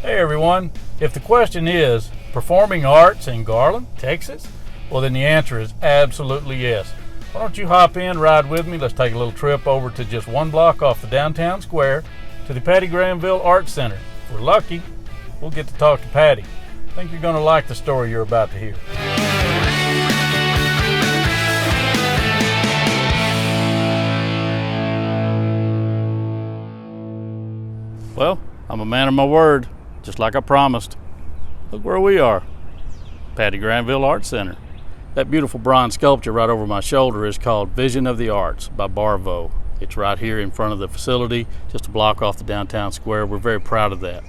Hey everyone, if the question is performing arts in Garland, Texas, well then the answer is absolutely yes. Why don't you hop in, ride with me, let's take a little trip over to just one block off the downtown square to the Patty Granville Arts Center. If we're lucky, we'll get to talk to Patty. I think you're going to like the story you're about to hear. Well, I'm a man of my word, just like I promised. Look where we are, Patty Granville Arts Center. That beautiful bronze sculpture right over my shoulder is called Vision of the Arts by Barvo. It's right here in front of the facility, just a block off the downtown square. We're very proud of that.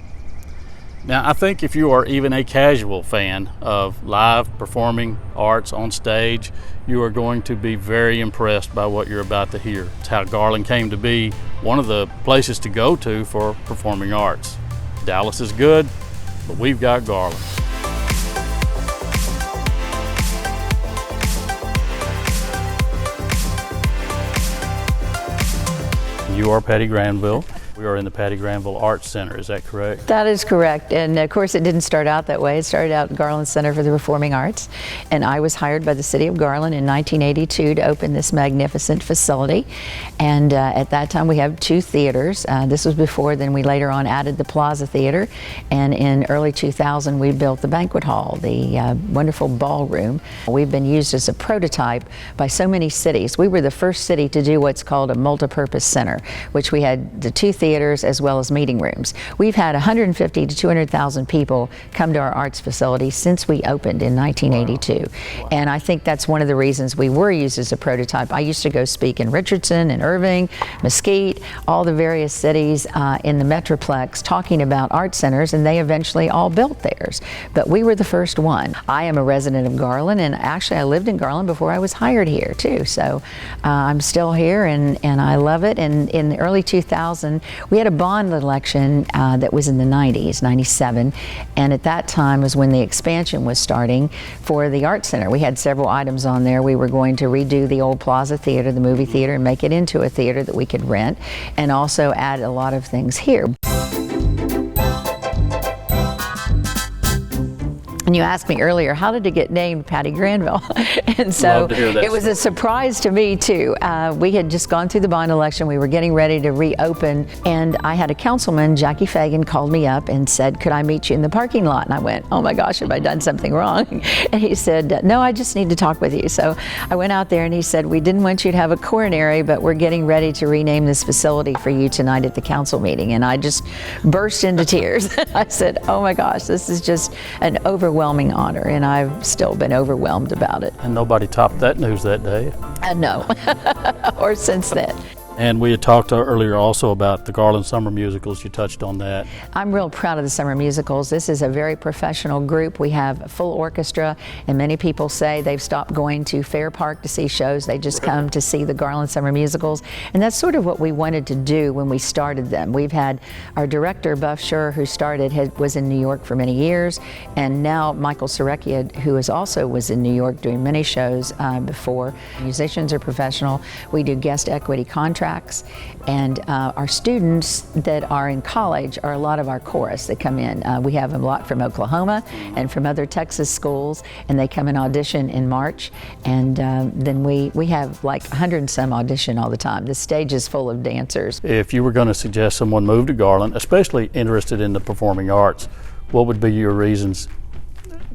Now, I think if you are even a casual fan of live performing arts on stage, you are going to be very impressed by what you're about to hear. It's how Garland came to be one of the places to go to for performing arts. Dallas is good, but we've got Garland. You are Patty Granville. We are in the Patty Granville Arts Center, is that correct? That is correct, and of course it didn't start out that way. It started out at Garland Center for the Performing Arts, and I was hired by the City of Garland in 1982 to open this magnificent facility. And at that time we had two theaters. This was before then we later on added the Plaza Theater, and in early 2000 we built the banquet hall, the wonderful ballroom. We've been used as a prototype by so many cities. We were the first city to do what's called a multi-purpose center, which we had the two theaters as well as meeting rooms. We've had 150 to 200,000 people come to our arts facility since we opened in 1982. Wow. And I think that's one of the reasons we were used as a prototype. I used to go speak in Richardson and Irving, Mesquite, all the various cities in the Metroplex talking about art centers, and they eventually all built theirs. But we were the first one. I am a resident of Garland, and actually I lived in Garland before I was hired here too. So I'm still here, and I love it. And in the early 2000s, we had a bond election that was in the 90s, 97, and at that time was when the expansion was starting for the Art Center. We had several items on there. We were going to redo the old Plaza Theater, the movie theater, and make it into a theater that we could rent, and also add a lot of things here. And you asked me earlier, how did it get named Patty Granville? And so it was a surprise to me too. We had just gone through the bond election. We were getting ready to reopen, and I had a councilman, Jackie Fagan, called me up and said, could I meet you in the parking lot? And I went, oh my gosh, have I done something wrong? And he said, no, I just need to talk with you. So I went out there and he said, we didn't want you to have a coronary, but we're getting ready to rename this facility for you tonight at the council meeting. And I just burst into tears. I said, oh my gosh, this is just an overwhelming honor, and I've still been overwhelmed about it. And nobody topped that news that day. No, or since then. And we had talked earlier also about the Garland Summer Musicals. You touched on that. I'm real proud of the Summer Musicals. This is a very professional group. We have a full orchestra, and many people say they've stopped going to Fair Park to see shows. They just come to see the Garland Summer Musicals. And that's sort of what we wanted to do when we started them. We've had our director, Buff Schur, who was in New York for many years, and now Michael Serecchia, who was in New York doing many shows before. Musicians are professional. We do guest equity contracts. And our students that are in college are a lot of our chorus that come in. We have a lot from Oklahoma and from other Texas schools, and they come and audition in March. And then we have like 100 and some audition all the time. The stage is full of dancers. If you were going to suggest someone move to Garland, especially interested in the performing arts, what would be your reasons,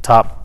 top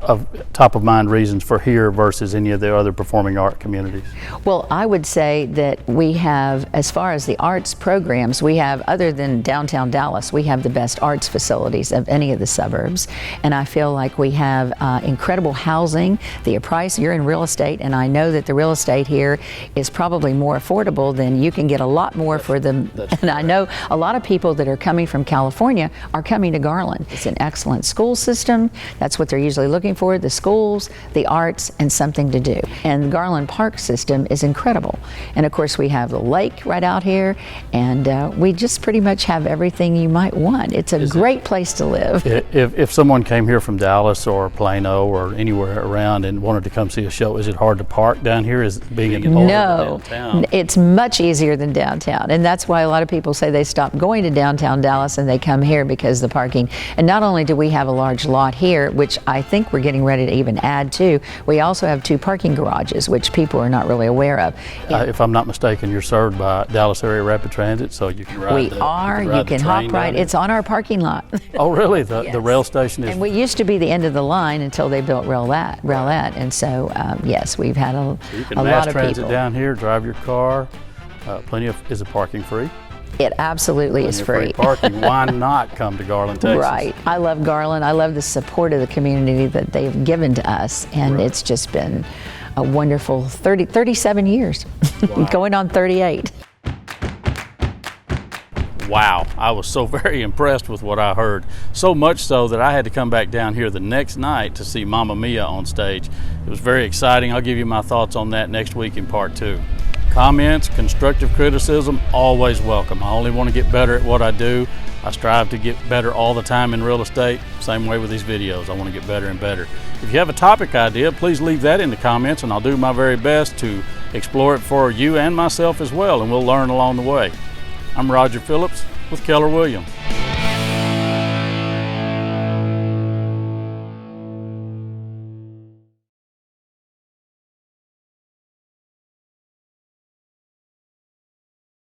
of mind reasons for here versus any of the other performing art communities? Well, I would say that we have, as far as the arts programs, we have, other than downtown Dallas, we have the best arts facilities of any of the suburbs. And I feel like we have incredible housing. The price, you're in real estate, and I know that the real estate here is probably more affordable than you can get a lot more for them. And I know a lot of people that are coming from California are coming to Garland. It's an excellent school system. That's what they're usually looking for? The schools, the arts, and something to do. And the Garland Park system is incredible. And of course we have the lake right out here, and we just pretty much have everything you might want. It's a great place to live. If someone came here from Dallas or Plano or anywhere around and wanted to come see a show, is it hard to park down here? Is it being in downtown? It's much easier than downtown, and that's why a lot of people say they stop going to downtown Dallas and they come here because of the parking. And not only do we have a large lot here, which I think we're getting ready to even add to, we also have 2 parking garages, which people are not really aware of. If I'm not mistaken, you're served by Dallas Area Rapid Transit, so you can ride. You can hop right. It's on our parking lot. Oh, really? The Yes. rail station is. And we used to be the end of the line until they built Railette, and so yes, we've had a lot of people. You can mass transit down here, drive your car. Is it parking free? It absolutely is free. Parking. Why not come to Garland, Texas? Right. I love Garland. I love the support of the community that they've given to us, and it's just been a wonderful 37 years, going on 38. Wow, I was so very impressed with what I heard. So much so that I had to come back down here the next night to see Mamma Mia on stage. It was very exciting. I'll give you my thoughts on that next week in part 2. Comments, constructive criticism, always welcome. I only want to get better at what I do. I strive to get better all the time in real estate. Same way with these videos. I want to get better and better. If you have a topic idea, please leave that in the comments and I'll do my very best to explore it for you and myself as well, and we'll learn along the way. I'm Roger Phillips with Keller Williams.